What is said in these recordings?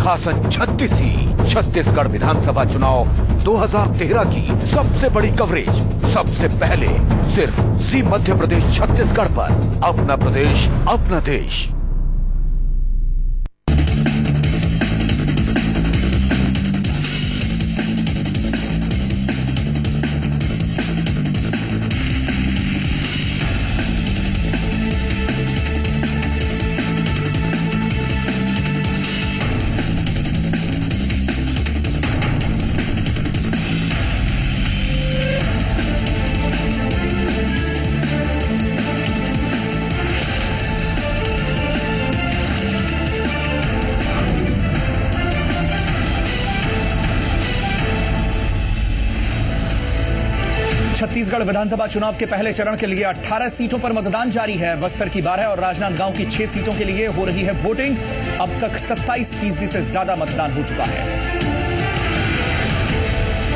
खासन 36 ही। छत्तीसगढ़ विधानसभा चुनाव 2013 की सबसे बड़ी कवरेज सबसे पहले सिर्फ जी मध्य प्रदेश छत्तीसगढ़ पर। अपना प्रदेश अपना देश। छत्तीसगढ़ विधानसभा चुनाव के पहले चरण के लिए 18 सीटों पर मतदान जारी है। बस्तर की 12 और राजनांदगांव की 6 सीटों के लिए हो रही है वोटिंग। अब तक 27% से ज्यादा मतदान हो चुका है।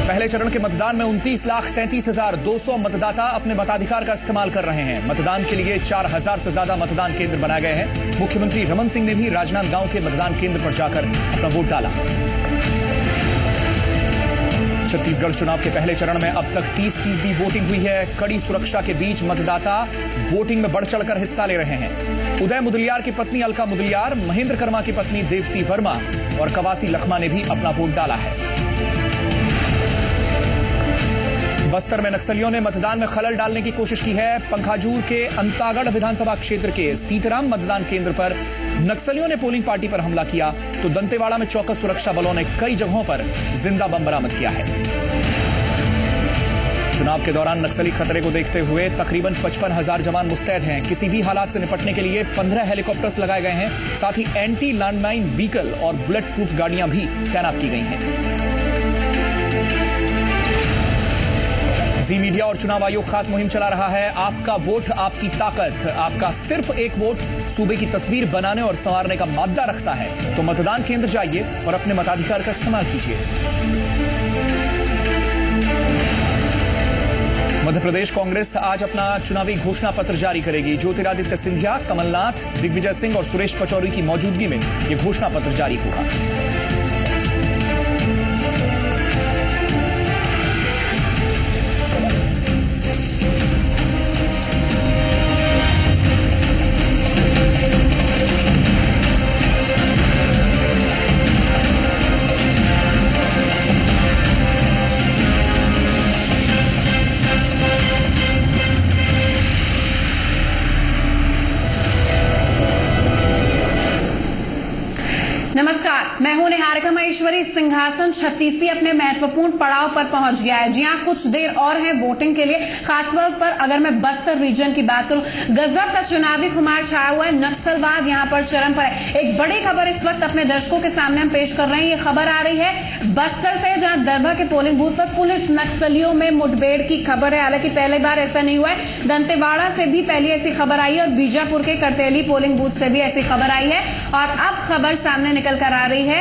पहले चरण के मतदान में 29,33,200 मतदाता अपने मताधिकार का इस्तेमाल कर रहे हैं। मतदान के लिए 4,000 से ज्यादा मतदान केंद्र बनाए गए हैं। मुख्यमंत्री रमन सिंह ने भी राजनांदगांव के मतदान केंद्र पर जाकर अपना वोट डाला। छत्तीसगढ़ चुनाव के पहले चरण में अब तक 30% वोटिंग हुई है। कड़ी सुरक्षा के बीच मतदाता वोटिंग में बढ़ चढ़कर हिस्सा ले रहे हैं। उदय मुदलियार की पत्नी अलका मुदलियार, महेंद्र कर्मा की पत्नी देवती वर्मा और कवासी लखमा ने भी अपना वोट डाला है। बस्तर में नक्सलियों ने मतदान में खलल डालने की कोशिश की है। पंखाजूर के अंतागढ़ विधानसभा क्षेत्र के सीताराम मतदान केंद्र पर नक्सलियों ने पोलिंग पार्टी पर हमला किया, तो दंतेवाड़ा में चौकस सुरक्षा बलों ने कई जगहों पर जिंदा बम बरामद किया है। चुनाव के दौरान नक्सली खतरे को देखते हुए तकरीबन 55,000 जवान मुस्तैद हैं। किसी भी हालात से निपटने के लिए 15 हेलीकॉप्टर्स लगाए गए हैं। साथ ही एंटी लैंडमाइन व्हीकल और बुलेट प्रूफ गाड़ियां भी तैनात की गई हैं। जी मीडिया और चुनाव आयोग खास मुहिम चला रहा है। आपका वोट आपकी ताकत। आपका सिर्फ एक वोट सूबे की तस्वीर बनाने और संवारने का मादा रखता है। तो मतदान केंद्र जाइए और अपने मताधिकार का इस्तेमाल कीजिए। मध्य प्रदेश कांग्रेस आज अपना चुनावी घोषणा पत्र जारी करेगी। ज्योतिरादित्य सिंधिया, कमलनाथ, दिग्विजय सिंह और सुरेश पचौरी की मौजूदगी में यह घोषणा पत्र जारी होगा। नमस्कार, मैं हूं निहारिका महेश्वरी। सिंहासन 36 अपने महत्वपूर्ण पड़ाव पर पहुंच गया है। जी हां, कुछ देर और है वोटिंग के लिए। खासतौर पर अगर मैं बस्तर रीजन की बात करूं, गजब का चुनावी खुमार छाया हुआ है। नक्सलवाद यहां पर चरम पर है। एक बड़ी खबर इस वक्त अपने दर्शकों के सामने हम पेश कर रहे हैं। ये खबर आ रही है बस्तर से, जहां दरभा के पोलिंग बूथ पर पुलिस नक्सलियों में मुठभेड़ की खबर है। हालांकि पहली बार ऐसा नहीं हुआ है। दंतेवाड़ा से भी पहले ऐसी खबर आई है और बीजापुर के करतेली पोलिंग बूथ से भी ऐसी खबर आई है। और अब खबर सामने निकल कर आ रही है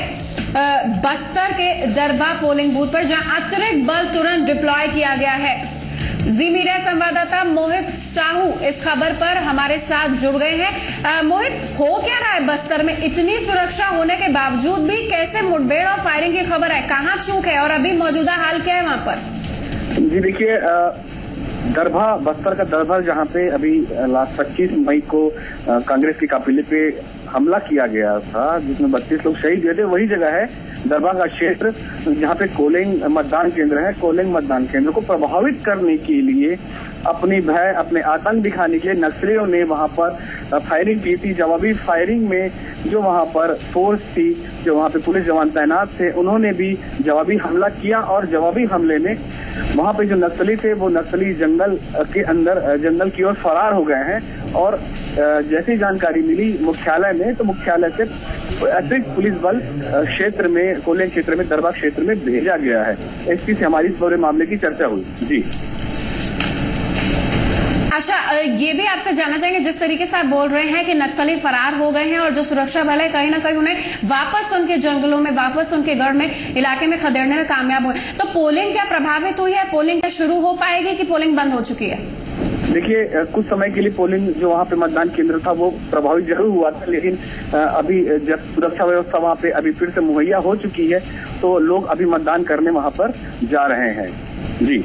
बस्तर के दरभा पोलिंग बूथ पर, जहां अतिरिक्त बल तुरंत डिप्लॉय किया गया है। जी मीडिया संवाददाता मोहित साहू इस खबर पर हमारे साथ जुड़ गए हैं। मोहित, हो क्या रहा है बस्तर में? इतनी सुरक्षा होने के बावजूद भी कैसे मुठभेड़ और फायरिंग की खबर है? कहां चूक है और अभी मौजूदा हाल क्या है वहां पर? जी देखिए, दरभा, बस्तर का दरभा, जहां पे अभी लास्ट 25 मई को कांग्रेस के काफिले पे हमला किया गया था, जिसमें 32 लोग शहीद हुए थे, वही जगह है दरभा का क्षेत्र, जहां पे कोलिंग मतदान केंद्र है। कोलिंग मतदान केंद्र को प्रभावित करने के लिए, अपनी भय, अपने आतंक दिखाने के लिए नक्सलियों ने वहां पर फायरिंग की थी। जवाबी फायरिंग में जो वहां पर फोर्स थी, जो वहां पे पुलिस जवान तैनात थे, उन्होंने भी जवाबी हमला किया और जवाबी हमले में वहां पे जो नक्सली थे वो नक्सली जंगल के अंदर, जंगल की ओर फरार हो गए हैं। और जैसी जानकारी मिली मुख्यालय में, तो मुख्यालय से अतिरिक्त पुलिस बल क्षेत्र में, कोलिंग क्षेत्र में, दरभा क्षेत्र में भेजा गया है। एसपी से हमारी इस पूरे मामले की चर्चा हुई। जी अच्छा, ये भी आपसे जानना चाहेंगे, जिस तरीके से आप बोल रहे हैं कि नक्सली फरार हो गए हैं और जो सुरक्षा बल है कहीं ना कहीं उन्हें वापस उनके जंगलों में, वापस उनके गढ़ में, इलाके में खदेड़ने में कामयाब हुए, तो पोलिंग क्या प्रभावित हुई है? पोलिंग क्या शुरू हो पाएगी कि पोलिंग बंद हो चुकी है? देखिए, कुछ समय के लिए पोलिंग जो वहाँ पे मतदान केंद्र था वो प्रभावित जरूर हुआ था, लेकिन अभी जब सुरक्षा व्यवस्था वहाँ पे अभी फिर से मुहैया हो चुकी है तो लोग अभी मतदान करने वहाँ पर जा रहे हैं। जी,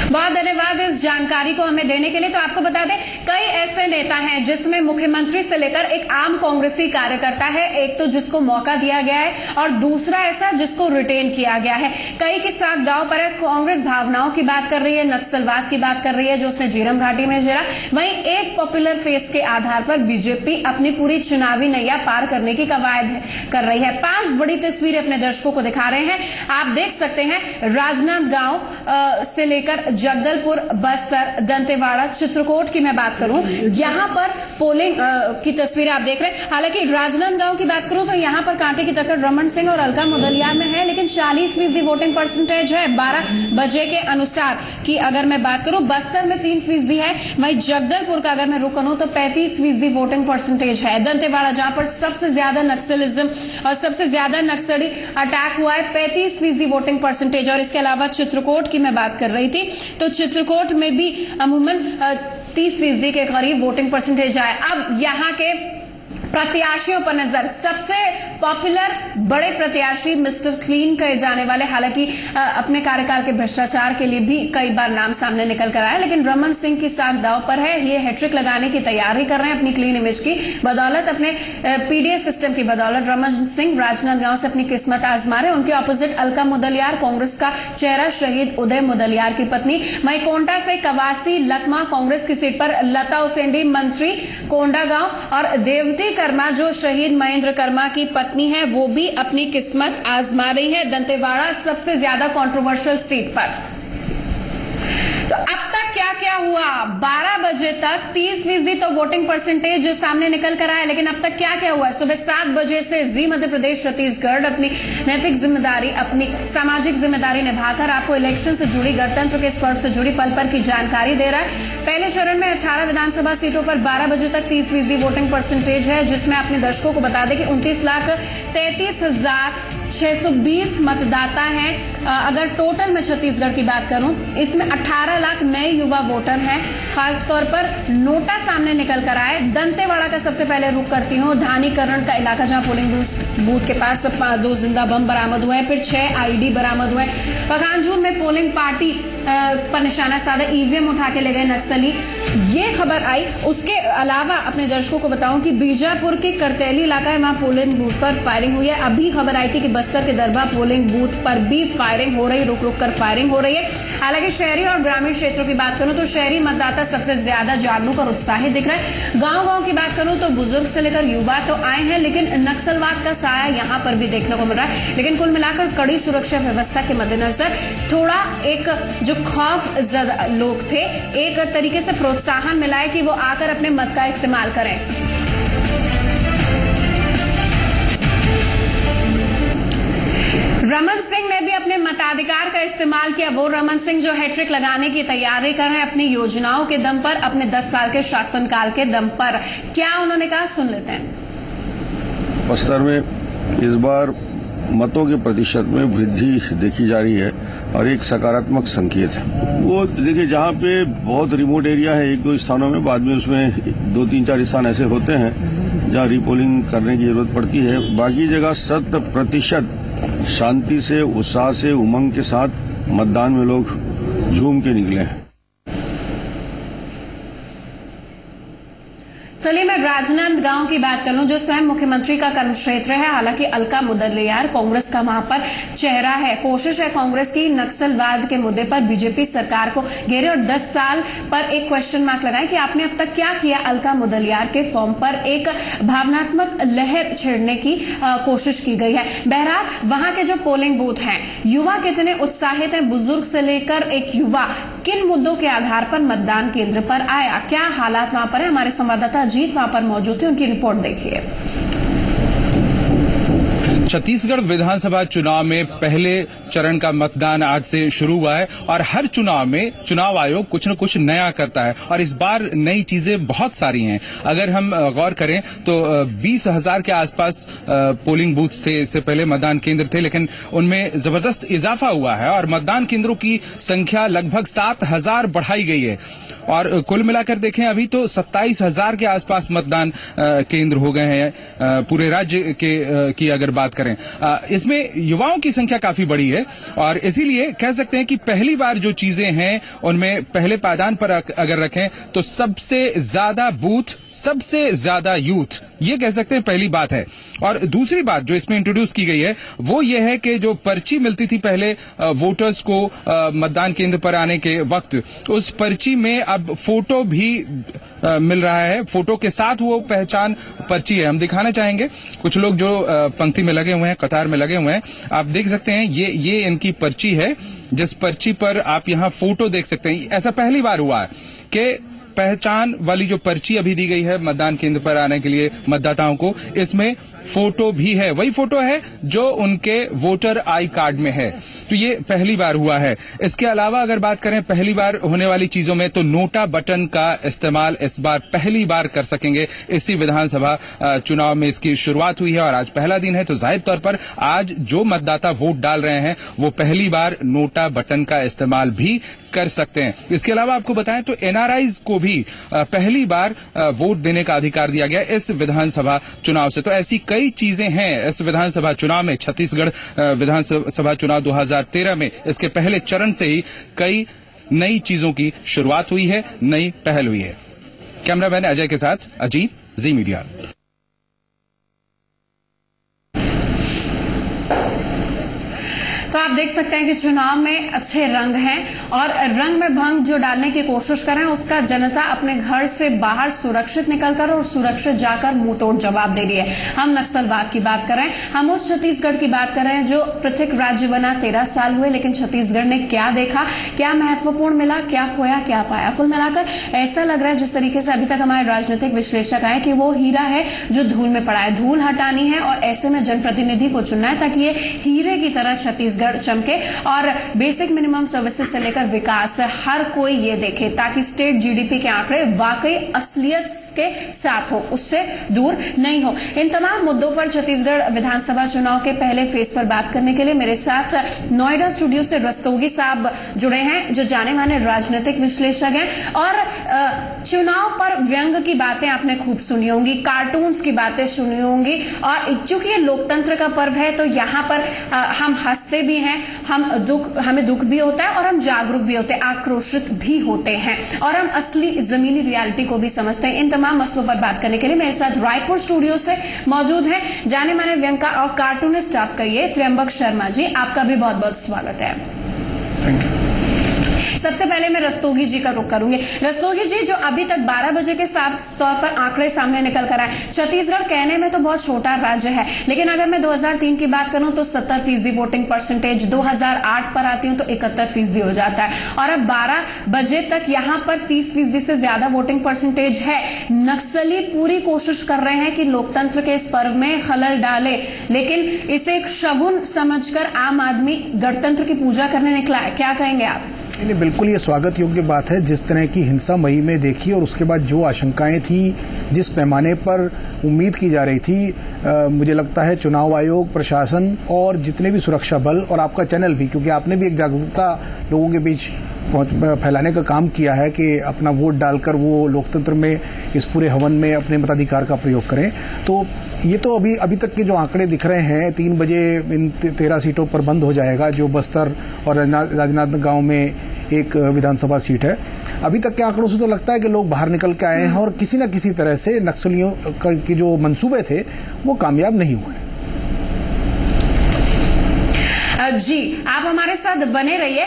बहुत धन्यवाद इस जानकारी को हमें देने के लिए। तो आपको बता दें, कई ऐसे नेता हैं जिसमें मुख्यमंत्री से लेकर एक आम कांग्रेसी कार्यकर्ता है, एक तो जिसको मौका दिया गया है और दूसरा ऐसा जिसको रिटेन किया गया है। कई के साथ दांव पर है। कांग्रेस भावनाओं की बात कर रही है, नक्सलवाद की बात कर रही है जो उसने झीरम घाटी में झेला। वहीं एक पॉपुलर फेस के आधार पर बीजेपी अपनी पूरी चुनावी नैया पार करने की कवायद कर रही है। 5 बड़ी तस्वीरें अपने दर्शकों को दिखा रहे हैं। आप देख सकते हैं, राजनांदगांव से लेकर जगदलपुर, बस्तर, दंतेवाड़ा, चित्रकूट की मैं बात करूं, यहां पर पोलिंग की तस्वीरें आप देख रहे हैं। हालांकि राजनांदगांव की बात करूं तो यहां पर कांटे की टक्कर रमन सिंह और अलका मुदलियार में है, लेकिन 40% वोटिंग परसेंटेज है 12 बजे के अनुसार की अगर मैं बात करूं। बस्तर में 3% है। वहीं जगदलपुर का अगर मैं रुख करूं तो 35% वोटिंग परसेंटेज है। दंतेवाड़ा जहां पर सबसे ज्यादा नक्सलिज्म और सबसे ज्यादा नक्सली अटैक हुआ है, 35% वोटिंग परसेंटेज। और इसके अलावा चित्रकूट की मैं बात कर रही थी तो चित्रकूट में भी अमूमन 30% के करीब वोटिंग परसेंटेज आए। अब यहां के प्रत्याशियों पर नजर। सबसे पॉपुलर बड़े प्रत्याशी मिस्टर क्लीन कहे जाने वाले, हालांकि अपने कार्यकाल के भ्रष्टाचार के लिए भी कई बार नाम सामने निकल कर आया, लेकिन रमन सिंह की साथ दांव पर है। ये हैट्रिक लगाने की तैयारी कर रहे हैं अपनी क्लीन इमेज की बदौलत, अपने पीडीएस सिस्टम की बदौलत। रमन सिंह राजनांदगांव से अपनी किस्मत आजमा रहे हैं। उनके ऑपोजिट अलका मुदलियार, कांग्रेस का चेहरा शहीद उदय मुदलियार की पत्नी। वहीं कोंटा से कवासी लकमा कांग्रेस की सीट पर लता उसेंडी, मंत्री कोंडागांव, और देवती कर्मा जो शहीद महेंद्र कर्मा की पत्नी है वो भी अपनी किस्मत आजमा रही है दंतेवाड़ा सबसे ज्यादा कंट्रोवर्शियल सीट पर। तो अब तक क्या क्या हुआ? 12 बजे तक 30% तो वोटिंग परसेंटेज सामने निकल कर आया, लेकिन अब तक क्या क्या हुआ? सुबह 7 बजे से जी मध्य प्रदेश छत्तीसगढ़ अपनी नैतिक जिम्मेदारी, अपनी सामाजिक जिम्मेदारी निभाकर आपको इलेक्शन से जुड़ी, गणतंत्र के इस पर्व से जुड़ी पल पल की जानकारी दे रहा है। पहले चरण में 18 विधानसभा सीटों पर 12 बजे तक 30% वोटिंग परसेंटेज है, जिसमें अपने दर्शकों को बता दें कि 29,33,620 मतदाता हैं। अगर टोटल में छत्तीसगढ़ की बात करूं, इसमें 18 लाख नए युवा वोटर हैं। खासतौर पर नोटा सामने निकल कर आए। दंतेवाड़ा का सबसे पहले रुख करती हूं। धानीकरण का इलाका जहां पोलिंग बूथ के पास 2 जिंदा बम बरामद हुए हैं, फिर 6 आईडी बरामद हुए। पखानजूर में पोलिंग पार्टी पर निशाना साधा, ईवीएम उठा के ले गए नक्सली, ये खबर आई। उसके अलावा अपने दर्शकों को बताऊं कि बीजापुर के करतैली इलाका है, वहां पोलिंग बूथ पर फायरिंग हुई है। अभी खबर आई थी कि बस्तर के दरभा पोलिंग बूथ पर भी फायरिंग हो रही, रुक रुक कर फायरिंग हो रही है। हालांकि शहरी और ग्रामीण क्षेत्रों की बात करूं तो शहरी मतदाता सबसे ज्यादा जागरूक और उत्साहित दिख रहा है। गांव-गांव की बात करूं तो बुजुर्ग से लेकर युवा तो आए हैं, लेकिन नक्सलवाद का साया यहां पर भी देखने को मिल रहा है। लेकिन कुल मिलाकर कड़ी सुरक्षा व्यवस्था के मद्देनजर थोड़ा एक जो खौफ ज़्यादा लोग थे, एक तरीके से प्रोत्साहन मिला है कि वो आकर अपने मत का इस्तेमाल करें। रमन सिंह ने भी अपने मताधिकार का इस्तेमाल किया। वो रमन सिंह जो हैट्रिक लगाने की तैयारी कर रहे हैं अपनी योजनाओं के दम पर, अपने 10 साल के शासनकाल के दम पर। क्या उन्होंने कहा, सुन लेते हैं। बस्तर में इस बार मतों के प्रतिशत में वृद्धि देखी जा रही है और एक सकारात्मक संकेत है। वो देखिए, जहां पे बहुत रिमोट एरिया है 1-2 स्थानों में, बाद में उसमें 2-3-4 स्थान ऐसे होते हैं जहां रीपोलिंग करने की जरूरत पड़ती है। बाकी जगह 100% शांति से, उत्साह से, उमंग के साथ मतदान में लोग झूम के निकले हैं। चलिए मैं राजनांदगांव की बात करूं, जो स्वयं मुख्यमंत्री का कर्म क्षेत्र है। हालांकि अलका मुदलियार कांग्रेस का वहां पर चेहरा है। कोशिश है कांग्रेस की नक्सलवाद के मुद्दे पर बीजेपी सरकार को घेरे और 10 साल पर एक क्वेश्चन मार्क लगाए कि आपने अब तक क्या किया। अलका मुदलियार के फॉर्म पर एक भावनात्मक लहर छेड़ने की कोशिश की गई है। बहरहाल वहां के जो पोलिंग बूथ हैं, युवा कितने उत्साहित हैं, बुजुर्ग से लेकर एक युवा किन मुद्दों के आधार पर मतदान केंद्र पर आया, क्या हालात वहां पर है, हमारे संवाददाता अजीत वहां पर मौजूद थे, उनकी रिपोर्ट देखिए। छत्तीसगढ़ विधानसभा चुनाव में पहले चरण का मतदान आज से शुरू हुआ है और हर चुनाव में चुनाव आयोग कुछ न कुछ नया करता है और इस बार नई चीजें बहुत सारी हैं। अगर हम गौर करें तो 20,000 के आसपास पोलिंग बूथ से इससे पहले मतदान केंद्र थे, लेकिन उनमें जबरदस्त इजाफा हुआ है और मतदान केंद्रों की संख्या लगभग 7,000 बढ़ाई गई है और कुल मिलाकर देखें अभी तो 27,000 के आसपास मतदान केंद्र हो गए हैं पूरे राज्य की अगर बात करें। इसमें युवाओं की संख्या काफी बड़ी है और इसीलिए कह सकते हैं कि पहली बार जो चीजें हैं उनमें पहले पायदान पर अगर रखें तो सबसे ज्यादा बूथ, सबसे ज्यादा यूथ, ये कह सकते हैं पहली बात है। और दूसरी बात जो इसमें इंट्रोड्यूस की गई है वो ये है कि जो पर्ची मिलती थी पहले वोटर्स को मतदान केंद्र पर आने के वक्त, उस पर्ची में अब फोटो भी मिल रहा है। फोटो के साथ वो पहचान पर्ची है। हम दिखाना चाहेंगे, कुछ लोग जो पंक्ति में लगे हुए हैं, कतार में लगे हुए हैं, आप देख सकते हैं ये इनकी पर्ची है जिस पर्ची पर आप यहां फोटो देख सकते हैं। ऐसा पहली बार हुआ है कि पहचान वाली जो पर्ची अभी दी गई है मतदान केंद्र पर आने के लिए मतदाताओं को, इसमें फोटो भी है, वही फोटो है जो उनके वोटर आई कार्ड में है। तो ये पहली बार हुआ है। इसके अलावा अगर बात करें पहली बार होने वाली चीजों में तो नोटा बटन का इस्तेमाल इस बार पहली बार कर सकेंगे। इसी विधानसभा चुनाव में इसकी शुरुआत हुई है और आज पहला दिन है, तो जाहिर तौर पर आज जो मतदाता वोट डाल रहे हैं वो पहली बार नोटा बटन का इस्तेमाल भी कर सकते हैं। इसके अलावा आपको बताएं तो एनआरआईज को भी पहली बार वोट देने का अधिकार दिया गया इस विधानसभा चुनाव से। तो ऐसी कई चीजें हैं इस विधानसभा चुनाव में। छत्तीसगढ़ विधानसभा चुनाव 2013 में इसके पहले चरण से ही कई नई चीजों की शुरुआत हुई है, नई पहल हुई है। कैमरामैन अजय के साथ अजीत, जी मीडिया। तो आप देख सकते हैं कि चुनाव में अच्छे रंग हैं और रंग में भंग जो डालने की कोशिश कर रहे हैं उसका जनता अपने घर से बाहर सुरक्षित निकलकर और सुरक्षित जाकर मुंह तोड़ जवाब दे रही है। हम नक्सलवाद की बात कर रहे हैं, हम उस छत्तीसगढ़ की बात कर रहे हैं जो पृथक राज्य बना 13 साल हुए, लेकिन छत्तीसगढ़ ने क्या देखा, क्या महत्वपूर्ण मिला, क्या खोया, क्या पाया। कुल मिलाकर ऐसा लग रहा है जिस तरीके से अभी तक हमारे राजनीतिक विश्लेषक आए कि वो हीरा है जो धूल में पड़ा है, धूल हटानी है और ऐसे में जनप्रतिनिधि को चुनना है ताकि ये हीरे की तरह छत्तीसगढ़ चमके और बेसिक मिनिमम सर्विसेज से लेकर विकास हर कोई ये देखे ताकि स्टेट जीडीपी के आंकड़े वाकई असलियत के साथ हो, उससे दूर नहीं हो। इन तमाम मुद्दों पर छत्तीसगढ़ विधानसभा चुनाव के पहले फेज पर बात करने के लिए मेरे साथ नोएडा स्टूडियो से रस्तोगी साहब जुड़े हैं जो जाने माने राजनीतिक विश्लेषक हैं और चुनाव पर व्यंग की बातें आपने खूब सुनी होंगी, कार्टून्स की बातें सुनी होंगी और चूंकि ये लोकतंत्र का पर्व है तो यहां पर हम हंसते भी हैं, हमें दुख भी होता है और हम जागरूक भी होते हैं, आक्रोशित भी होते हैं और हम असली जमीनी रियलिटी को भी समझते हैं। इन तमाम मसलों पर बात करने के लिए मेरे साथ रायपुर स्टूडियो से मौजूद हैं जाने माने व्यंग्यकार और कार्टूनिस्ट आप कहिए त्र्यंबक शर्मा जी, आपका भी बहुत बहुत स्वागत है। Thank you. सबसे पहले मैं रस्तोगी जी का रुख करूंगी। रस्तोगी जी, जो अभी तक 12 बजे के साथ तौर पर आंकड़े सामने निकल कर आए, छत्तीसगढ़ कहने में तो बहुत छोटा राज्य है लेकिन अगर मैं 2003 की बात करूं तो 70% वोटिंग परसेंटेज, 2008 पर आती हूं तो 71% हो जाता है और अब 12 बजे तक यहां पर 30% से ज्यादा वोटिंग परसेंटेज है। नक्सली पूरी कोशिश कर रहे हैं कि लोकतंत्र के इस पर्व में खलल डाले, लेकिन इसे एक शगुन समझकर आम आदमी गणतंत्र की पूजा करने निकला है। क्या कहेंगे आप? नहीं, बिल्कुल ये स्वागत योग्य बात है। जिस तरह की हिंसा मई में देखी और उसके बाद जो आशंकाएं थी, जिस पैमाने पर उम्मीद की जा रही थी, मुझे लगता है चुनाव आयोग, प्रशासन और जितने भी सुरक्षा बल और आपका चैनल भी, क्योंकि आपने भी एक जागरूकता लोगों के बीच फैलाने का काम किया है कि अपना वोट डालकर वो लोकतंत्र में इस पूरे हवन में अपने मताधिकार का प्रयोग करें। तो ये तो अभी तक के जो आंकड़े दिख रहे हैं, 3 बजे इन 13 सीटों पर बंद हो जाएगा जो बस्तर और राजनांदगांव में एक विधानसभा सीट है। अभी तक के आंकड़ों से तो लगता है कि लोग बाहर निकल के आए हैं और किसी न किसी तरह से नक्सलियों के जो मंसूबे थे वो कामयाब नहीं हुए। जी, आप हमारे साथ बने रहिए।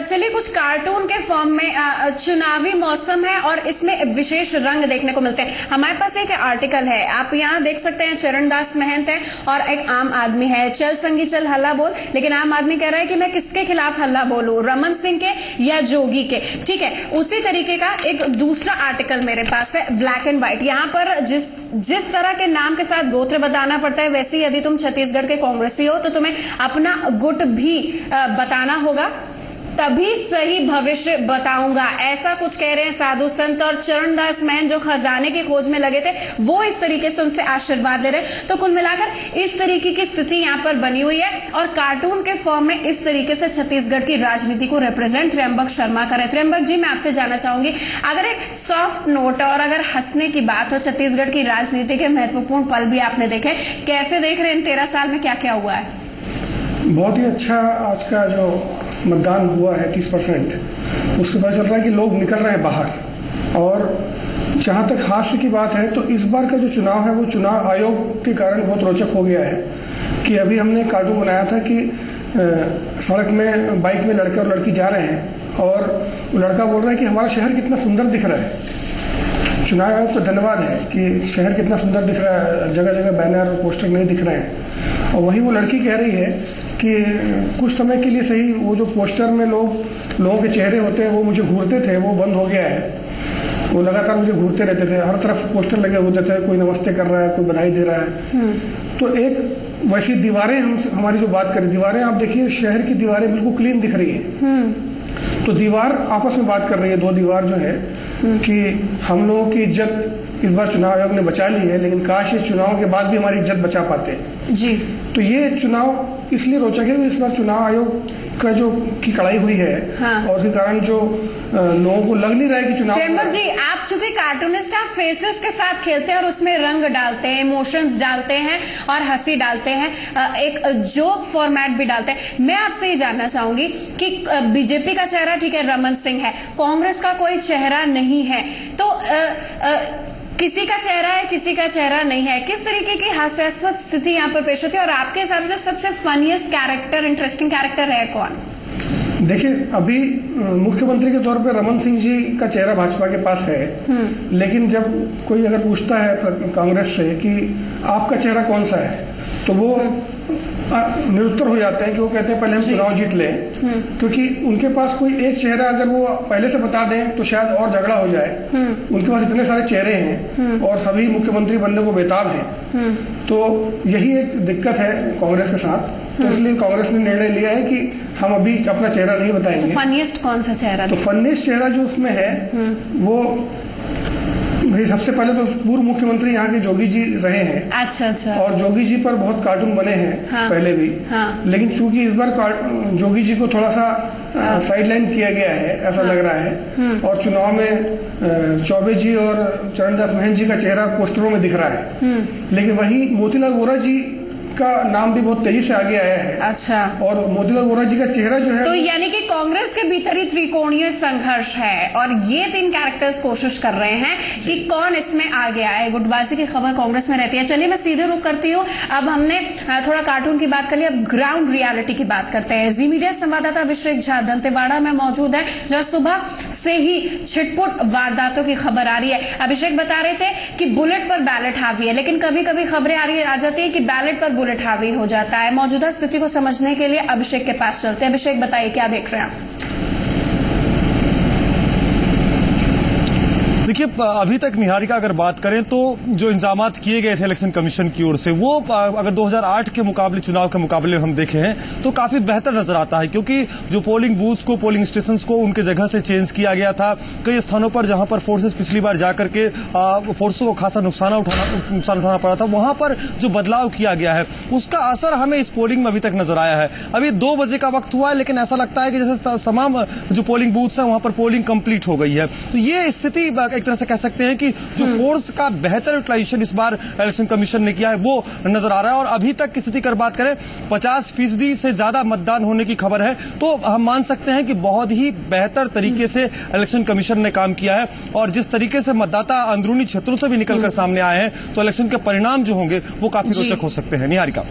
चलिए, कुछ कार्टून के फॉर्म में चुनावी मौसम है और इसमें विशेष रंग देखने को मिलते हैं। हमारे पास एक आर्टिकल है, आप यहां देख सकते हैं, चरणदास महंत है और एक आम आदमी है। चल संगी चल हल्ला बोल, लेकिन आम आदमी कह रहा है कि मैं किसके खिलाफ हल्ला बोलूं, रमन सिंह के या जोगी के। ठीक है, उसी तरीके का एक दूसरा आर्टिकल मेरे पास है, ब्लैक एंड व्हाइट। यहां पर जिस जिस तरह के नाम के साथ गोत्र बताना पड़ता है, वैसे ही यदि तुम छत्तीसगढ़ के कांग्रेसी हो तो तुम्हें अपना गुट भी बताना होगा, तभी सही भविष्य बताऊंगा, ऐसा कुछ कह रहे हैं साधु संत। और चरणदास महंत जो खजाने की खोज में लगे थे, वो इस तरीके से उनसे आशीर्वाद ले रहे हैं। तो कुल मिलाकर इस तरीके की स्थिति यहां पर बनी हुई है और कार्टून के फॉर्म में इस तरीके से छत्तीसगढ़ की राजनीति को रिप्रेजेंट त्र्यंबक शर्मा कर रहे। त्र्यंबक जी, मैं आपसे जानना चाहूंगी, अगर एक सॉफ्ट नोट और अगर हंसने की बात हो, छत्तीसगढ़ की राजनीति के महत्वपूर्ण पल भी आपने देखे, कैसे देख रहे हैं इन 13 साल में क्या क्या हुआ है? बहुत ही अच्छा आज का जो मतदान हुआ है 30%, उससे पता चल रहा है कि लोग निकल रहे हैं बाहर। और जहां तक हास्य की बात है तो इस बार का जो चुनाव है वो चुनाव आयोग के कारण बहुत रोचक हो गया है कि अभी हमने कार्टून बनाया था कि सड़क में बाइक में लड़के और लड़की जा रहे हैं और वो लड़का बोल रहा है कि हमारा शहर कितना सुंदर दिख रहा है। चुनाव आयोग का धन्यवाद है कि शहर कितना सुंदर दिख रहा है, जगह जगह बैनर और पोस्टर नहीं दिख रहे हैं। और वही वो लड़की कह रही है कि कुछ समय के लिए सही वो जो पोस्टर में लोगों के चेहरे होते हैं वो मुझे घूरते थे, वो बंद हो गया है। वो लगातार मुझे घूरते रहते थे, हर तरफ पोस्टर लगे होते थे, कोई नमस्ते कर रहा है, कोई बधाई दे रहा है। तो एक वैसी दीवारें हमारी जो बात करें, दीवारें आप देखिए, शहर की दीवारें बिल्कुल क्लीन दिख रही है। तो दीवार आपस में बात कर रही है, दो दीवार जो है कि हम लोगों की इज्जत इस बार चुनाव आयोग ने बचा ली है, लेकिन काश ये चुनाव के बाद भी हमारी इज्जत बचा पाते जी। तो ये चुनाव इसलिए रोचक है कि इस बार चुनाव आयोग का जो की कड़ाई हुई है, हाँ। और उसके कारण जो लोगों को लग नहीं रहा है कि चुनाव। त्र्यंबक जी, आप चूंकि कार्टूनिस्ट, आप फेसेस के साथ खेलते हैं और उसमें रंग डालते हैं, इमोशंस डालते हैं और हंसी डालते हैं, एक जोक फॉर्मेट भी डालते हैं। मैं आपसे ये जानना चाहूंगी कि बीजेपी का चेहरा ठीक है, रमन सिंह है, कांग्रेस का कोई चेहरा नहीं है, तो किसी का चेहरा है, किसी का चेहरा नहीं है, किस तरीके की हास्यास्पद स्थिति यहाँ पर पेश होती है? और आपके हिसाब से सबसे फनीएस्ट कैरेक्टर, इंटरेस्टिंग कैरेक्टर है कौन? देखिए, अभी मुख्यमंत्री के तौर पर रमन सिंह जी का चेहरा भाजपा के पास है, लेकिन जब कोई अगर पूछता है कांग्रेस से कि आपका चेहरा कौन सा है, तो वो निरुत्तर हो जाते हैं कि वो कहते हैं पहले हम चुनाव जीत लें, क्योंकि उनके पास कोई एक चेहरा अगर वो पहले से बता दें तो शायद और झगड़ा हो जाए। उनके पास इतने सारे चेहरे हैं और सभी मुख्यमंत्री बनने को बेताब हैं, तो यही एक दिक्कत है कांग्रेस के साथ। तो इसलिए कांग्रेस ने निर्णय लिया है कि हम अभी अपना चेहरा नहीं बताएंगे। तो फनीएस्ट कौन सा चेहरा? तो फनीएस्ट चेहरा जो उसमें है वो भाई सबसे पहले तो पूर्व मुख्यमंत्री यहाँ के जोगी जी रहे हैं। अच्छा। और जोगी जी पर बहुत कार्टून बने हैं, हाँ, पहले भी, हाँ, लेकिन चूंकि इस बार जोगी जी को थोड़ा सा साइडलाइन किया गया है ऐसा लग रहा है, और चुनाव में चौबे जी और चरणदास महंत जी का चेहरा पोस्टरों में दिख रहा है, लेकिन वही मोतीलाल वोरा जी का नाम भी बहुत तेजी से आगे आया है। अच्छा। और मोतीलाल वोरा जी का चेहरा जो है, तो यानी कि कांग्रेस के भीतर ही त्रिकोणीय संघर्ष है और ये 3 कैरेक्टर्स कोशिश कर रहे हैं कि कौन इसमें आगे आए। गुटबाजी की खबर कांग्रेस में रहती है। चलिए मैं सीधे रुक करती हूँ। अब हमने थोड़ा कार्टून की बात कर ली, अब ग्राउंड रियलिटी की बात करते हैं। जी मीडिया संवाददाता अभिषेक झा दंतेवाड़ा में मौजूद है, जहां सुबह से ही छिटपुट वारदातों की खबर आ रही है। अभिषेक बता रहे थे कि बुलेट पर बैलेट हावी है, लेकिन कभी कभी खबरें आ जाती है कि बैलेट पर बुलेट हावी हो जाता है। मौजूदा स्थिति को समझने के लिए अभिषेक के पास चलते हैं। अभिषेक, बताइए क्या देख रहे हैं आप? देखिए, अभी तक निहारिका अगर बात करें तो जो इंतजामात किए गए थे इलेक्शन कमीशन की ओर से, वो अगर 2008 के मुकाबले, चुनाव के मुकाबले हम देखें तो काफी बेहतर नजर आता है, क्योंकि जो पोलिंग बूथ्स को, पोलिंग स्टेशन को उनके जगह से चेंज किया गया था। कई स्थानों पर जहां पर फोर्सेस पिछली बार जाकर के फोर्सों को खासा नुकसान उठाना पड़ा था, वहां पर जो बदलाव किया गया है उसका असर हमें इस पोलिंग में अभी तक नजर आया है। अभी 2 बजे का वक्त हुआ है, लेकिन ऐसा लगता है कि जैसे तमाम जो पोलिंग बूथ्स हैं वहां पर पोलिंग कंप्लीट हो गई है। तो ये स्थिति एक तरह से कह सकते हैं कि जो फोर्स का बेहतर यूटिलाइजेशन इस बार इलेक्शन कमीशन ने किया है वो नजर आ रहा है। और अभी तक की स्थिति कर बात करें, 50% से ज्यादा मतदान होने की खबर है, तो हम मान सकते हैं कि बहुत ही बेहतर तरीके से इलेक्शन कमीशन ने काम किया है। और जिस तरीके से मतदाता अंदरूनी क्षेत्रों से भी निकलकर सामने आए हैं, तो इलेक्शन के परिणाम जो होंगे वो काफी रोचक हो सकते हैं। निहारिका।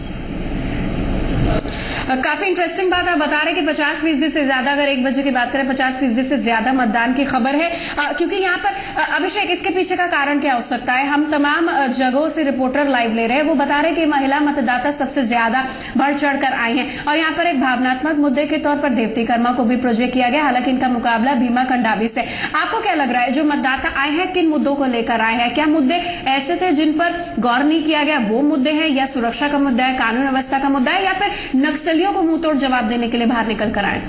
काफी इंटरेस्टिंग बात आप बता रहे कि 50% से ज्यादा, अगर 1 बजे की बात करें 50% से ज्यादा मतदान की खबर है, क्योंकि यहाँ पर अभिषेक इसके पीछे का कारण क्या हो सकता है? हम तमाम जगहों से रिपोर्टर लाइव ले रहे हैं, वो बता रहे कि महिला मतदाता सबसे ज्यादा बढ़ चढ़कर आई हैं और यहाँ पर एक भावनात्मक मुद्दे के तौर पर देवती कर्मा को भी प्रोजेक्ट किया गया, हालांकि इनका मुकाबला भीमा कंडावी से। आपको क्या लग रहा है जो मतदाता आए हैं किन मुद्दों को लेकर आए हैं? क्या मुद्दे ऐसे थे जिन पर गौर नहीं किया गया, वो मुद्दे हैं, या सुरक्षा का मुद्दा है, कानून व्यवस्था का मुद्दा है, या फिर नक्सलियों को मुंहतोड़ जवाब देने के लिए बाहर निकल कर आए?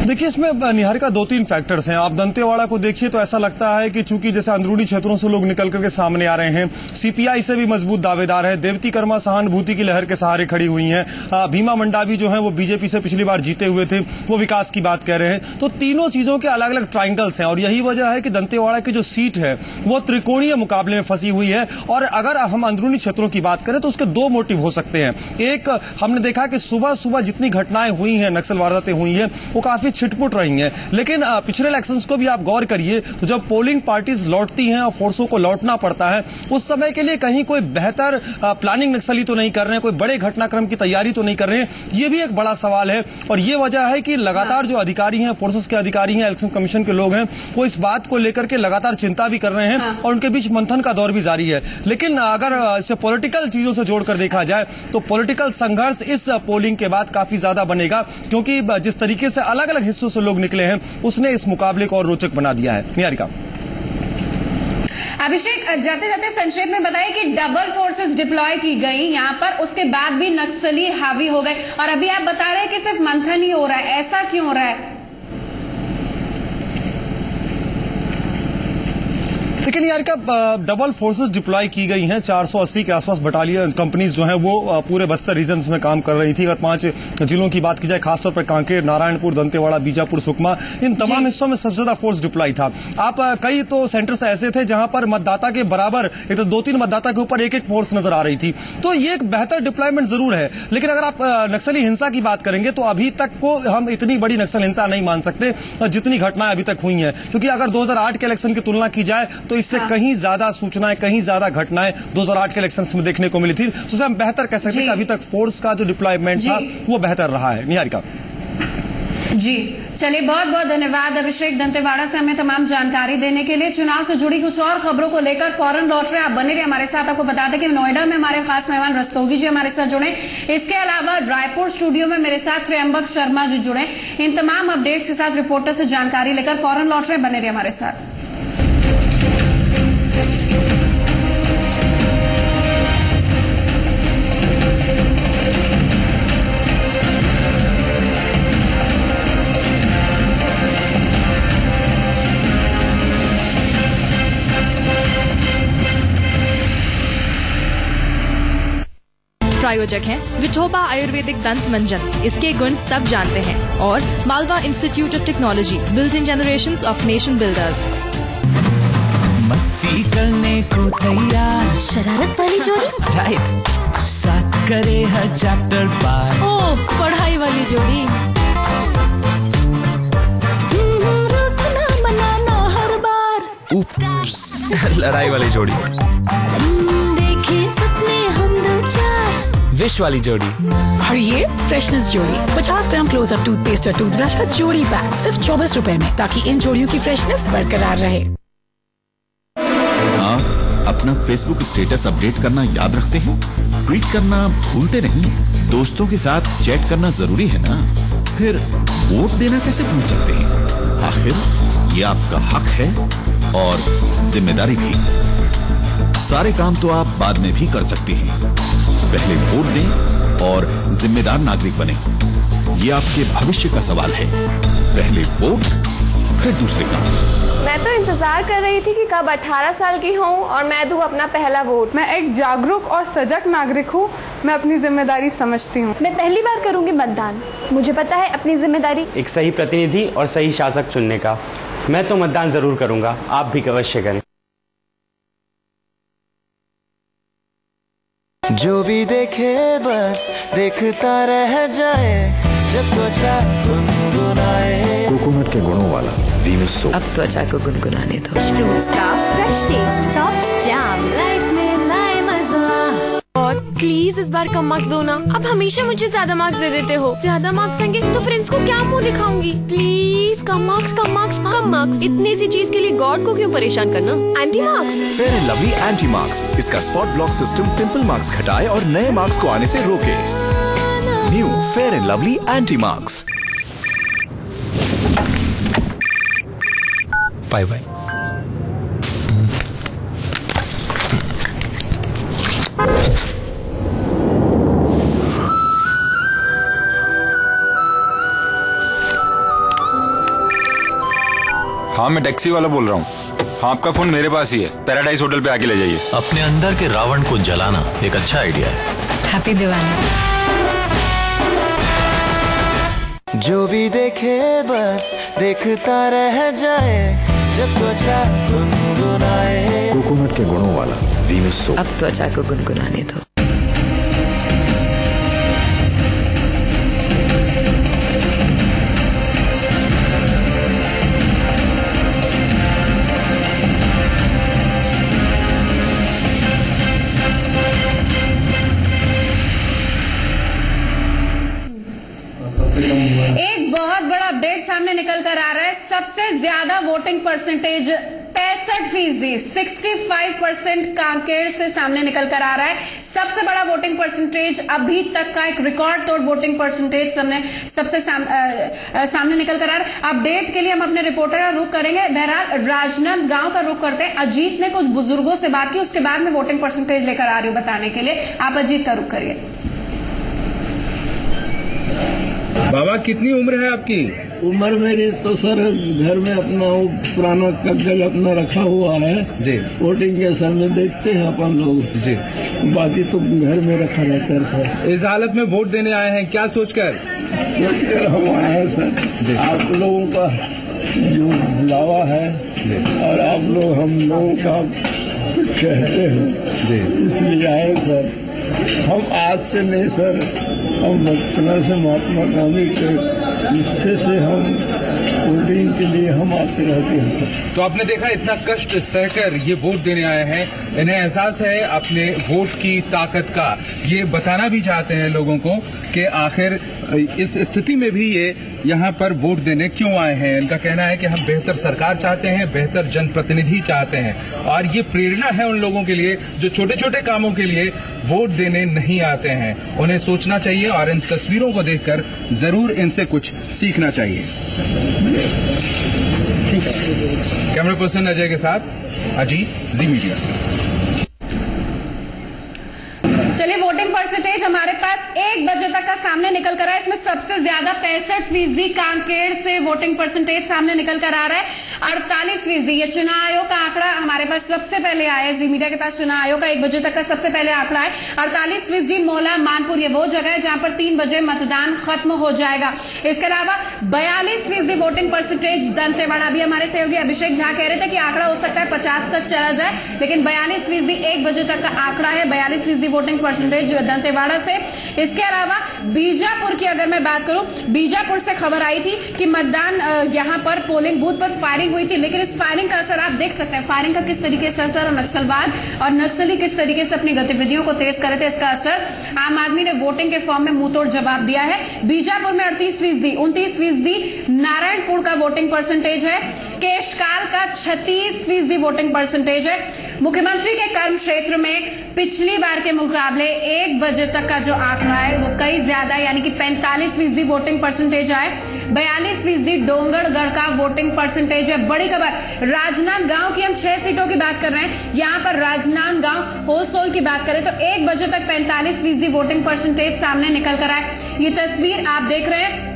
देखिए, इसमें निहारिका 2-3 फैक्टर्स हैं। आप दंतेवाड़ा को देखिए तो ऐसा लगता है कि चूंकि जैसे अंदरूनी क्षेत्रों से लोग निकल करके सामने आ रहे हैं, सीपीआई से भी मजबूत दावेदार है, देवती कर्मा सहानुभूति की लहर के सहारे खड़ी हुई हैं, भीमा मंडावी जो है वो बीजेपी से पिछली बार जीते हुए थे, वो विकास की बात कह रहे हैं। तो तीनों चीजों के अलग अलग ट्राइंगल्स हैं और यही वजह है कि दंतेवाड़ा की जो सीट है वो त्रिकोणीय मुकाबले में फंसी हुई है। और अगर हम अंदरूनी क्षेत्रों की बात करें तो उसके 2 मोटिव हो सकते हैं। एक, हमने देखा कि सुबह सुबह जितनी घटनाएं हुई हैं, नक्सल वारदातें हुई हैं, वो काफी छिटपुट रही हैं। लेकिन पिछले इलेक्शंस को भी आप गौर करिए तो जब पोलिंग पार्टीज लौटती हैं और फोर्सों को लौटना पड़ता है, उस समय के लिए कहीं कोई बेहतर प्लानिंग नक्सली तो नहीं कर रहे हैं, कोई बड़े घटनाक्रम की तैयारी तो नहीं कर रहे हैं। ये भी एक बड़ा सवाल है और ये वजह है कि लगातार जो अधिकारी हैं, फोर्सेस के अधिकारी हैं, इलेक्शन कमीशन के लोग हैं, वो इस बात को लेकर के लगातार चिंता भी कर रहे हैं और उनके बीच मंथन का दौर भी जारी है। लेकिन अगर इसे पॉलिटिकल चीजों से जोड़कर देखा जाए तो पॉलिटिकल संघर्ष इस पोलिंग के बाद काफी ज्यादा बनेगा, क्योंकि जिस तरीके से अलग अलग हिस्सों से लोग निकले हैं उसने इस मुकाबले को और रोचक बना दिया है। निहारिका, अभिषेक, जाते जाते संक्षेप में बताइए कि डबल फोर्सेस डिप्लॉय की गई यहां पर, उसके बाद भी नक्सली हावी हो गए और अभी आप बता रहे हैं कि सिर्फ मंथन ही हो रहा है, ऐसा क्यों हो रहा है? लेकिन निहारिका, डबल फोर्सेस डिप्लॉय की गई हैं। 480 के आसपास बटालियन कंपनीज जो हैं वो पूरे बस्तर रीजन में काम कर रही थी। अगर 5 जिलों की बात की जाए, खासतौर पर कांकेर, नारायणपुर, दंतेवाड़ा, बीजापुर, सुकमा, इन तमाम हिस्सों में सबसे ज्यादा फोर्स डिप्लॉय था। आप कई तो सेंटर्स ऐसे थे जहां पर मतदाता के बराबर एक तो 2-3 मतदाता के ऊपर एक फोर्स नजर आ रही थी। तो ये एक बेहतर डिप्लॉयमेंट जरूर है। लेकिन अगर आप नक्सली हिंसा की बात करेंगे तो अभी तक को हम इतनी बड़ी नक्सल हिंसा नहीं मान सकते जितनी घटनाएं अभी तक हुई हैं, क्योंकि अगर 2008 के इलेक्शन की तुलना की जाए तो इससे कहीं ज्यादा सूचनाएं, कहीं ज्यादा घटनाएं 2008 के इलेक्शंस में देखने को मिली थी। तो हम बेहतर कह सकते हैं कि अभी तक फोर्स का जो डिप्लॉयमेंट था वो बेहतर रहा है। निहारिका जी, चलिए बहुत बहुत धन्यवाद अभिषेक दंतेवाड़ा से हमें तमाम जानकारी देने के लिए। चुनाव से जुड़ी कुछ और खबरों को लेकर फौरन लौट रहे, आप बने रहे हमारे साथ। आपको बता दें कि नोएडा में हमारे खास मेहमान रस्तोगी जी हमारे साथ जुड़े, इसके अलावा रायपुर स्टूडियो में मेरे साथ त्र्यंबक शर्मा जी जुड़े। इन तमाम अपडेट्स के साथ रिपोर्टर से जानकारी लेकर फौरन लौट रहे, बने रहे हमारे साथ। प्रायोजक हैं विठोबा आयुर्वेदिक दंत मंजन, इसके गुण सब जानते हैं, और Malwa institute of technology, building generations of nation builders. मस्ती करने को तैयार, शरारत वाली जोड़ी, राइट, साथ करे हर चैप्टर पार, ओह पढ़ाई वाली जोड़ी, रूठना मनाना हर बार, उप्स, लड़ाई वाली जोड़ी, देखिए सपने हम दो चार, विश वाली जोड़ी, और ये फ्रेशनेस जोड़ी 50 ग्राम क्लोजअप टूथपेस्ट और टूथब्रश का जोड़ी पैक सिर्फ 24 रुपए में, ताकि इन जोड़ियों की फ्रेशनेस बरकरार रहे। आप अपना फेसबुक स्टेटस अपडेट करना याद रखते हैं? ट्वीट करना भूलते नहीं? दोस्तों के साथ चैट करना जरूरी है ना? फिर वोट देना कैसे भूल सकते हैं? आखिर ये आपका हक है और जिम्मेदारी भी। सारे काम तो आप बाद में भी कर सकते हैं, पहले वोट दें और जिम्मेदार नागरिक बने। ये आपके भविष्य का सवाल है। पहले वोट, फिर दूसरे काम। मैं तो इंतजार कर रही थी कि कब 18 साल की हूँ और मैं दूँ अपना पहला वोट। मैं एक जागरूक और सजग नागरिक हूँ, मैं अपनी जिम्मेदारी समझती हूँ। मैं पहली बार करूंगी मतदान, मुझे पता है अपनी जिम्मेदारी। एक सही प्रतिनिधि और सही शासक चुनने का। मैं तो मतदान जरूर करूंगा, आप भी अवश्य करें। जो भी देखे बस देखता रह जाए, जब त्वचा गुनगुनाए। कोकोनट के गुणों वाला वीनस सोप अब त्वचा को गुनगुनाने दो। Fresh taste, top jam, life में लाए मजा। प्लीज इस बार कम मार्क्स दो ना। अब हमेशा मुझे ज्यादा मार्क्स दे देते हो। ज्यादा मार्क्स देंगे तो फ्रेंड्स को क्या मुंह दिखाऊंगी? Please come marks, come marks, come marks. इतनी सी चीज के लिए गॉड को क्यों परेशान करना? Anti marks. Fair and Lovely anti marks. इसका spot block system pimple marks घटाए और नए मार्क्स को आने से रोके। New Fair and Lovely anti marks. Bye bye. हाँ, मैं टैक्सी वाला बोल रहा हूँ। हाँ, आपका फोन मेरे पास ही है। पैराडाइज होटल पे आके ले जाइए। अपने अंदर के रावण को जलाना एक अच्छा आइडिया है। हैप्पी दिवाली। जो भी देखे बस देखता रह जाए, जब त्वचा गुनगुनाए। कोकोनट के गुणों वाला वीनस सोप। अब त्वचा को गुनगुनाने दो। एक बहुत बड़ा अपडेट सामने निकल कर आ रहा है। सबसे ज्यादा वोटिंग परसेंटेज 65%, 65% कांकेर से सामने निकल कर आ रहा है। सबसे बड़ा वोटिंग परसेंटेज, अभी तक का एक रिकॉर्ड तोड़ वोटिंग परसेंटेज सबसे सामने निकल कर आ रहा है। अपडेट के लिए हम अपने रिपोर्टर का रुख करेंगे। बहरहाल राजनांदगांव का रुख करते हैं। अजीत ने कुछ बुजुर्गों से बात की, उसके बाद में वोटिंग परसेंटेज लेकर आ रही हूं बताने के लिए। आप अजीत का रुख करिए। बाबा, कितनी उम्र है आपकी? उम्र मेरी तो सर घर में अपना पुराना कागज अपना रखा हुआ है जी। वोटिंग के समय देखते हैं अपन लोग जी, बाकी तो घर में रखा रहता है सर। इस हालत में वोट देने आए हैं, क्या सोचकर हम आए हैं सर? आप लोगों का जो बुलावा है और आप लोग हम लोगों का कुछ कहते हैं जी, इसलिए आए सर। हम आज से नहीं सर, हम बचपन से महात्मा गांधी के हिस्से से हम वोटिंग के लिए हम आते रहते हैं सर। तो आपने देखा, इतना कष्ट सहकर ये वोट देने आए हैं। इन्हें एहसास है अपने वोट की ताकत का। ये बताना भी चाहते हैं लोगों को कि आखिर इस स्थिति में भी ये यहाँ पर वोट देने क्यों आए हैं। इनका कहना है कि हम बेहतर सरकार चाहते हैं, बेहतर जनप्रतिनिधि चाहते हैं, और ये प्रेरणा है उन लोगों के लिए जो छोटे छोटे कामों के लिए वोट देने नहीं आते हैं। उन्हें सोचना चाहिए और इन तस्वीरों को देखकर जरूर इनसे कुछ सीखना चाहिए। कैमरा पर्सन अजय के साथ अजीत, जी मीडिया। चलिए, वोटिंग परसेंटेज हमारे पास 1 बजे तक का सामने निकल कर आया। इसमें सबसे ज्यादा 65% कांकेर से वोटिंग परसेंटेज सामने निकल कर आ रहा है। 48%। ये चुनाव आयोग का आंकड़ा हमारे पास सबसे पहले आया है। जी मीडिया के पास चुनाव आयोग का 1 बजे तक का सबसे पहले आंकड़ा है। 48% मोला मानपुर, ये वो जगह है जहां पर 3 बजे मतदान खत्म हो जाएगा। इसके अलावा 42% वोटिंग परसेंटेज दंतेवाड़ा। अभी हमारे सहयोगी अभिषेक झा कह रहे थे कि आंकड़ा हो सकता है 50 तक चला जाए, लेकिन 42% 1 बजे तक का आंकड़ा है। 42% वोटिंग परसेंटेज दंतेवाड़ा से। इसके अलावा बीजापुर की अगर मैं बात करूं, बीजापुर से खबर आई थी कि मतदान यहां पर पोलिंग बूथ पर फायरिंग हुई थी, लेकिन इस फायरिंग का असर आप देख सकते हैं। फायरिंग का किस तरीके से असर, नक्सलवाद और नक्सली किस तरीके से अपनी गतिविधियों को तेज कर रहे थे, इसका असर आम आदमी ने वोटिंग के फॉर्म में मुंहतोड़ जवाब दिया है। बीजापुर में 38%, 29% नारायणपुर का वोटिंग परसेंटेज है। केशकाल का 36% वोटिंग परसेंटेज है। मुख्यमंत्री के कर्म क्षेत्र में पिछली बार के मुकाबले 1 बजे तक का जो आंकड़ा है वो कई ज्यादा, यानी कि 45% वोटिंग परसेंटेज है। 42% डोंगरगढ़ का वोटिंग परसेंटेज है। बड़ी खबर, राजनांदगांव की हम 6 सीटों की बात कर रहे हैं। यहां पर राजनांदगांव होलसोल की बात करें तो 1 बजे तक 45% वोटिंग परसेंटेज सामने निकल कर आए। ये तस्वीर आप देख रहे हैं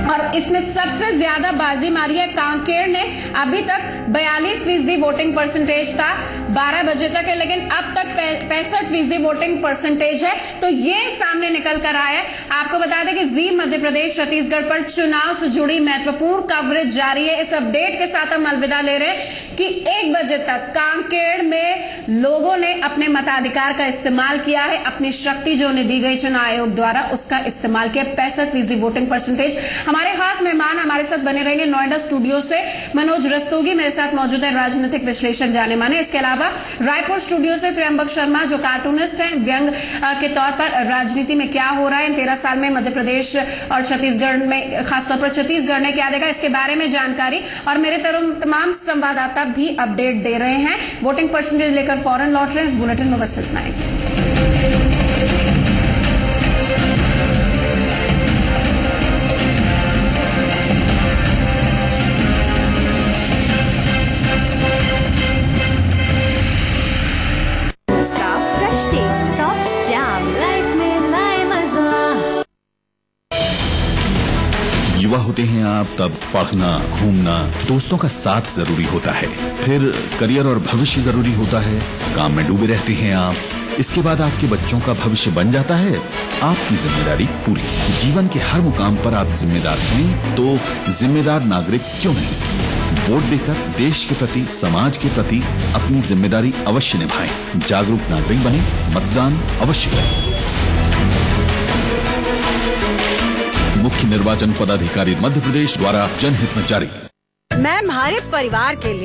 और इसमें सबसे ज्यादा बाजी मारी है कांकेर ने। अभी तक 42% वोटिंग परसेंटेज था 12 बजे तक है, लेकिन अब तक 65% वोटिंग परसेंटेज है। तो ये सामने निकल कर आया है। आपको बता दें कि जी मध्य प्रदेश छत्तीसगढ़ पर चुनाव से जुड़ी महत्वपूर्ण कवरेज जारी है। इस अपडेट के साथ हम अलविदा ले रहे हैं। कि 1 बजे तक कांकेर में लोगों ने अपने मताधिकार का इस्तेमाल किया है, अपनी शक्ति जो उन्हें दी गई चुनाव आयोग द्वारा उसका इस्तेमाल किया। 65% वोटिंग परसेंटेज। हमारे खास मेहमान हमारे साथ बने रहेंगे नोएडा स्टूडियो से मनोज रस्तोगी मेरे साथ मौजूद है, राजनीतिक विश्लेषक जाने माने। इसके अलावा रायपुर स्टूडियो से त्र्यंबक शर्मा जो कार्टूनिस्ट हैं, व्यंग के तौर पर राजनीति में क्या हो रहा है इन 13 साल में मध्य प्रदेश और छत्तीसगढ़ में, खासतौर पर छत्तीसगढ़ ने क्या देगा इसके बारे में जानकारी, और मेरे तमाम संवाददाता भी अपडेट दे रहे हैं। वोटिंग परसेंटेज लेकर फौरन लौट रहे हैं। इस बुलेटिन में बस इतना ही। युवा होते हैं आप तब पढ़ना, घूमना, दोस्तों का साथ जरूरी होता है, फिर करियर और भविष्य जरूरी होता है, काम में डूबे रहते हैं आप, इसके बाद आपके बच्चों का भविष्य बन जाता है आपकी जिम्मेदारी पूरी। जीवन के हर मुकाम पर आप जिम्मेदार हैं, तो जिम्मेदार नागरिक क्यों नहीं? वोट देकर देश के प्रति, समाज के प्रति अपनी जिम्मेदारी अवश्य निभाएं। जागरूक नागरिक बने, मतदान अवश्य करें। मुख्य निर्वाचन पदाधिकारी मध्य प्रदेश द्वारा जनहित में जारी। मैं हमारे परिवार के लिए